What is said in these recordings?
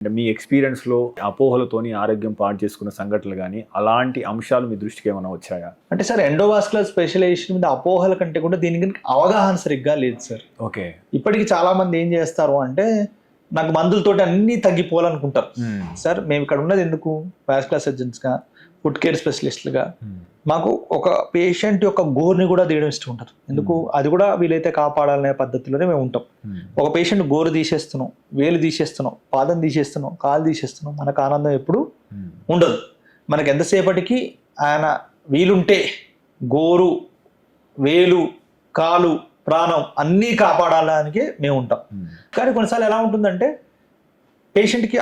అంటే మీ ఎక్స్‌పీరియన్స్‌లో అపోహలతోని ఆరోగ్యం పాడు చేసుకున్న సంఘటనలు గాని, అలాంటి అంశాలు మీ దృష్టికి ఏమైనా వచ్చాయా? అంటే సార్ ఎండోవాస్కులర్ స్పెషలైజేషన్ మీద అపోహల కంటే కూడా దీని గురించి అవగాహన సరిగ్గా లేదు సార్. ఓకే. ఇప్పటికి చాలా మంది ఏం చేస్తారు అంటే నాకు మందులతోటి అన్నీ తగ్గిపోవాలనుకుంటారు. సార్ మేము ఇక్కడ ఉన్నది ఎందుకు? వాస్కులర్ సర్జన్స్గా, ఫుడ్ కేర్ స్పెషలిస్ట్లుగా మాకు ఒక పేషెంట్ యొక్క గోరుని కూడా తీయడం ఇష్టం ఉంటుంది. ఎందుకు? అది కూడా వీలైతే కాపాడాలనే పద్ధతిలోనే మేము ఉంటాం. ఒక పేషెంట్ గోరు తీసేస్తున్నాం, వేలు తీసేస్తున్నాం, పాదం తీసేస్తున్నాం, కాలు తీసేస్తున్నాం, మనకు ఆనందం ఎప్పుడు ఉండదు. మనకు ఎంతసేపటికి ఆయన వీలుంటే గోరు, వేలు, కాలు, ప్రాణం అన్నీ కాపాడాలనికే మేము ఉంటాం. కానీ కొన్నిసార్లు ఎలా ఉంటుందంటే పేషెంట్కి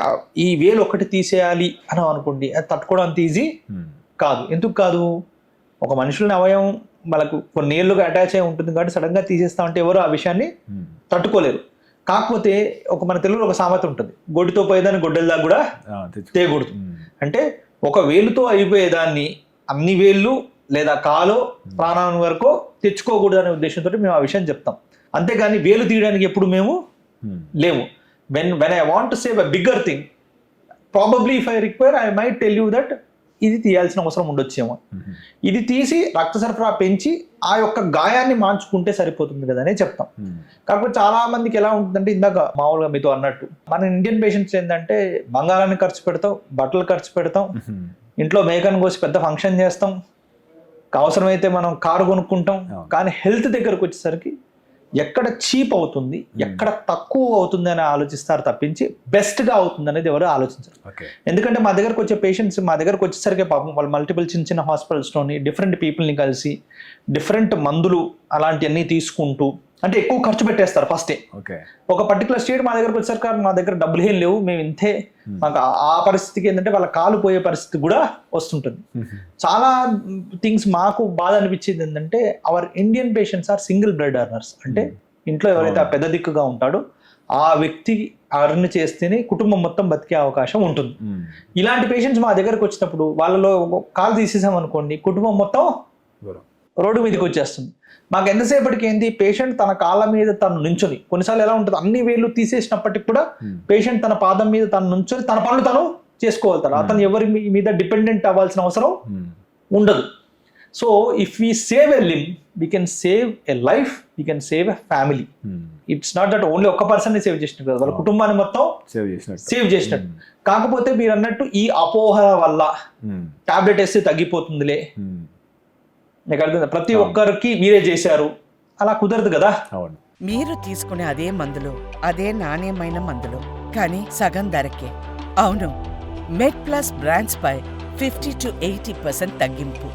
ఈ వేలు ఒకటి తీసేయాలి అని అనుకోండి, అది తట్టుకోవడం అంత ఈజీ కాదు. ఎందుకు కాదు? ఒక మనుషులని అవయవం వాళ్ళకు కొన్ని ఏళ్ళుగా అటాచ్ అయి ఉంటుంది కాబట్టి సడన్గా తీసేస్తామంటే ఎవరు ఆ విషయాన్ని తట్టుకోలేరు. కాకపోతే మన తెలుగులో ఒక సామెత ఉంటుంది, గొడ్డుతో పోయేదాన్ని గొడ్డెలదాకా కూడా తేయకూడదు. అంటే ఒక వేలుతో అయిపోయేదాన్ని అన్ని వేళ్ళు లేదా కాలో ప్రాణాన్ని వరకు తెచ్చుకోకూడదు అనే ఉద్దేశంతో మేము ఆ విషయం చెప్తాం. అంతేగాని వేలు తీయడానికి ఎప్పుడు మేము లేము. when I want to save a bigger thing, probably if I require, I might tell you that ఇది తీయాల్సిన అవసరం ఉండొచ్చేమో. ఇది తీసి రక్త సరఫరా పెంచి ఆ యొక్క గాయాన్ని మార్చుకుంటే సరిపోతుంది కదా అనే చెప్తాం. కాకపోతే చాలా మందికి ఎలా ఉంటుందంటే ఇందాక మామూలుగా మీతో అన్నట్టు మన ఇండియన్ పేషెంట్స్ ఏంటంటే బంగారాన్ని ఖర్చు పెడతాం, బట్టలు ఖర్చు పెడతాం, ఇంట్లో మేకను కోసి పెద్ద ఫంక్షన్ చేస్తాం, అవసరమైతే మనం కారు కొనుక్కుంటాం. కానీ హెల్త్ దగ్గరకు వచ్చేసరికి ఎక్కడ చీప్ అవుతుంది, ఎక్కడ తక్కువ అవుతుంది అని ఆలోచిస్తారు తప్పించి బెస్ట్గా అవుతుంది అనేది ఎవరు ఆలోచించరు. ఎందుకంటే మా దగ్గరకు వచ్చే పేషెంట్స్ మా దగ్గరకు వచ్చేసరికి పాపం వాళ్ళు మల్టిపుల్ చిన్న చిన్న హాస్పిటల్స్లోని డిఫరెంట్ పీపుల్ని కలిసి డిఫరెంట్ మందులు అలాంటివన్నీ తీసుకుంటూ అంటే ఎక్కువ ఖర్చు పెట్టేస్తారు ఫస్టే. ఒక పర్టికులర్ స్టేట్ మా దగ్గరకు వచ్చేసరికి మా దగ్గర డబ్బులు ఏం లేవు, మేము ఇంతే, మాకు ఆ పరిస్థితికి ఏంటంటే వాళ్ళ కాలు పోయే పరిస్థితి కూడా వస్తుంటుంది. చాలా థింగ్స్ మాకు బాధ అనిపించేది ఏంటంటే our Indian patients are single blood earners. అంటే ఇంట్లో ఎవరైతే ఆ పెద్ద దిక్కుగా ఉంటాడో ఆ వ్యక్తి అర్న్ చేస్తేనే కుటుంబం మొత్తం బతికే అవకాశం ఉంటుంది. ఇలాంటి పేషెంట్స్ మా దగ్గరకు వచ్చినప్పుడు వాళ్ళలో కాలు తీసేసాం అనుకోండి, కుటుంబం మొత్తం రోడ్డు మీదకి వచ్చేస్తుంది. మాకు ఎంతసేపటికి ఏంటి, పేషెంట్ తన కాళ్ళ మీద తను నుంచుని, కొన్నిసార్లు ఎలా ఉంటుంది అన్ని వేళ్ళు తీసేసినప్పటికి కూడా పేషెంట్ తన పాదం మీద తను నుంచుని తన పనులు తను చేసుకోగలుగుతాడు. అతను ఎవరి మీద డిపెండెంట్ అవ్వాల్సిన అవసరం ఉండదు. So if we save a limb, we can save a life, we can save a family. It's not that only ఒక్క పర్సన్ సేవ్ చేసినట్టు కదా, వాళ్ళ కుటుంబాన్ని మొత్తం సేవ్ చేసినట్టు. కాకపోతే మీరు అన్నట్టు ఈ అపోహల వల్ల టాబ్లెట్ వేస్తే తగ్గిపోతుందిలే, మీకు అర్థం, ప్రతి ఒక్కరికి మీరే చేశారు, అలా కుదరదు కదా. మీరు తీసుకునే అదే మందులు, అదే నాణ్యమైన మందులు, కానీ సగం ధరకే. అవును, మెడ్ ప్లస్ బ్రాండ్స్ పై 50 to 80% తగ్గింపు.